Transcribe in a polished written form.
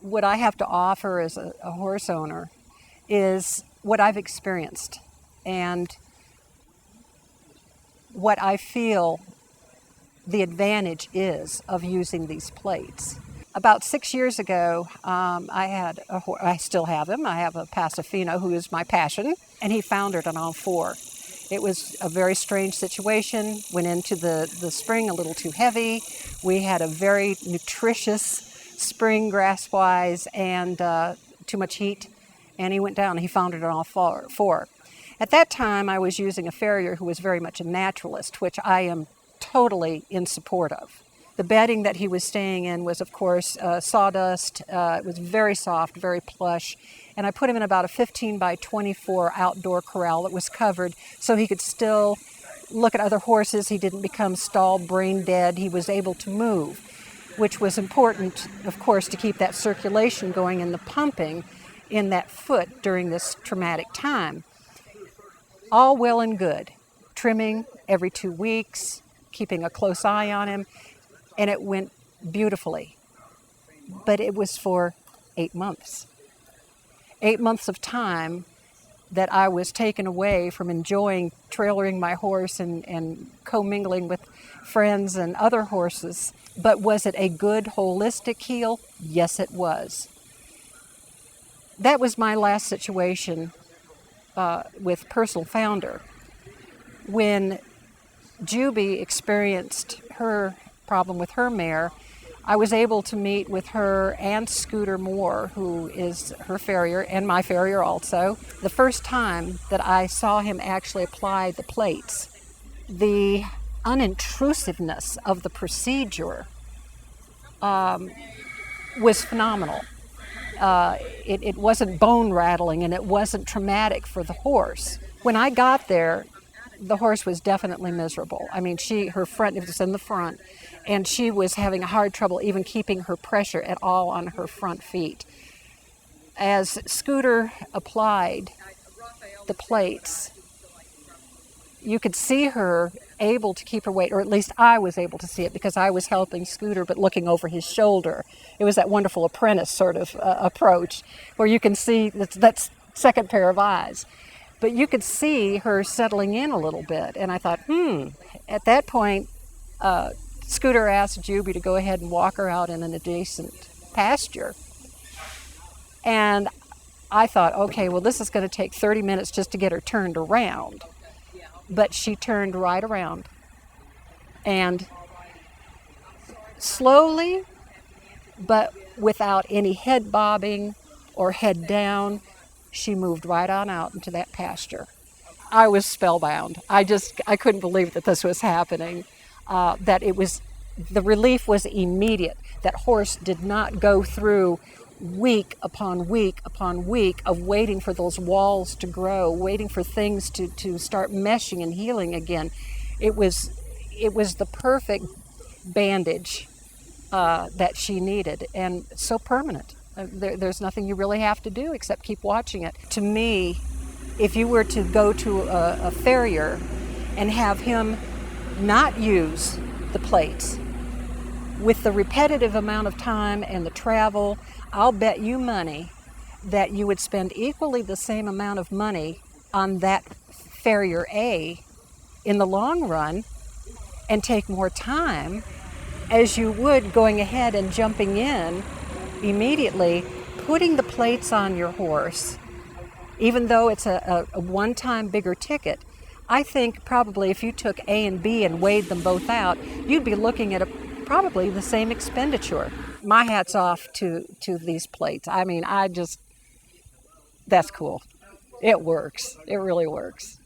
what I have to offer as a horse owner is what I've experienced and what I feel the advantage is of using these plates. About 6 years ago, I still have him. I have a Pasifino who is my passion, and he foundered on all four. It was a very strange situation. Went into the spring a little too heavy. We had a very nutritious spring grass-wise and too much heat, and he went down. He foundered on all four. At that time, I was using a farrier who was very much a naturalist, which I am totally in support of. The bedding that he was staying in was, of course, sawdust. It was very soft, very plush. And I put him in about a 15 by 24 outdoor corral that was covered so he could still look at other horses. He didn't become stalled, brain dead. He was able to move, which was important, of course, to keep that circulation going and the pumping in that foot during this traumatic time. All well and good. Trimming every 2 weeks, keeping a close eye on him, and it went beautifully. But it was for 8 months. 8 months of time that I was taken away from enjoying trailering my horse and commingling with friends and other horses. But was it a good holistic heal? Yes, it was. That was my last situation with Personal Founder. When Juby experienced her problem with her mare, I was able to meet with her and Scooter Moore, who is her farrier and my farrier also. The first time that I saw him actually apply the plates, the unintrusiveness of the procedure was phenomenal. It wasn't bone rattling and it wasn't traumatic for the horse. When I got there, the horse was definitely miserable. I mean, her front, it was in the front, and she was having a hard trouble even keeping her pressure at all on her front feet. As Scooter applied the plates, you could see her able to keep her weight, or at least I was able to see it because I was helping Scooter but looking over his shoulder. It was that wonderful apprentice sort of approach where you can see that second pair of eyes. But you could see her settling in a little bit. And I thought, At that point, Scooter asked Juby to go ahead and walk her out in an adjacent pasture. And I thought, okay, well, this is going to take 30 minutes just to get her turned around. But she turned right around. And slowly, but without any head bobbing or head down, she moved right on out into that pasture. I was spellbound. I couldn't believe that this was happening, the relief was immediate. That horse did not go through week upon week upon week of waiting for those walls to grow, waiting for things to start meshing and healing again. It was the perfect bandage that she needed, and so permanent. There's nothing you really have to do except keep watching it. To me, if you were to go to a farrier and have him not use the plates, with the repetitive amount of time and the travel, I'll bet you money that you would spend equally the same amount of money on that farrier A in the long run and take more time as you would going ahead and jumping in immediately, putting the plates on your horse. Even though it's a one-time bigger ticket, I think probably if you took A and B and weighed them both out, you'd be looking at probably the same expenditure. My hat's off to these plates. I mean, that's cool. It works. It really works.